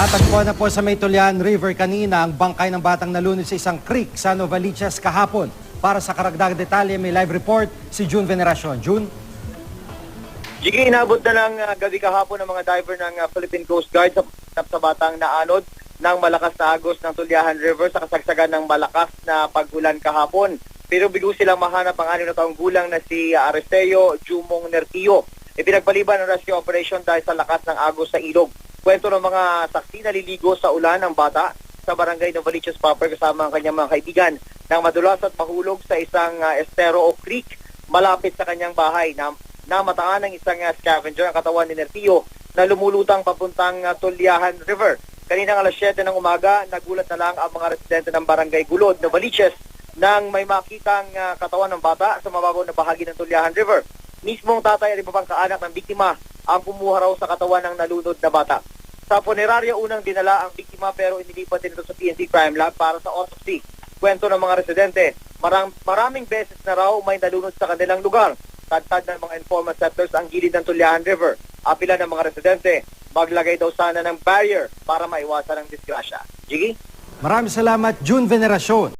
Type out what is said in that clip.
Natagpuan na po sa Maytulian River kanina ang bangkay ng batang nalunod sa isang creek sa Novaliches kahapon. Para sa karagdag detalye, may live report si June Veneracion. June? Jiggy, inabot na ng gabi kahapon ng mga diver ng Philippine Coast Guard sa batang naanod ng malakas na agos ng Tulyahan River sa kasagsagan ng malakas na pag-ulan kahapon. Pero bigo silang mahanap ang 6 na taong gulang na si Aristeo Jumong Nertio. Ipinagpaliban ng rescue operation dahil sa lakas ng agos sa ilog. Kwento ng mga saksi, naliligo sa ulan ng bata sa barangay Novaliches proper kasama ang kanyang mga kaibigan nang madulas at mahulog sa isang estero o creek malapit sa kanyang bahay na mataan ng isang scavenger ang katawan ni Nertio na lumulutang papuntang Tulyahan River. Kaninang alas 7 ng umaga, nagulat na lang ang mga residente ng barangay Gulod, Novaliches nang may makitang katawan ng bata sa mababaw na bahagi ng Tulyahan River. Mismong tatay at iba pang kaanak ng biktima ang kumuha raw sa katawan ng nalunod na bata. Sa punerarya unang dinala ang biktima pero inilipat din ito sa PNP Crime Lab para sa autopsy. Kwento ng mga residente, maraming beses na raw may nalunod sa kanilang lugar. Tagtad ng mga informant settlers ang gilid ng Tulyahan River. Apila ng mga residente, maglagay daw sana ng barrier para maiwasan ang disgrasya. Jiggy? Maraming salamat, June Veneracion.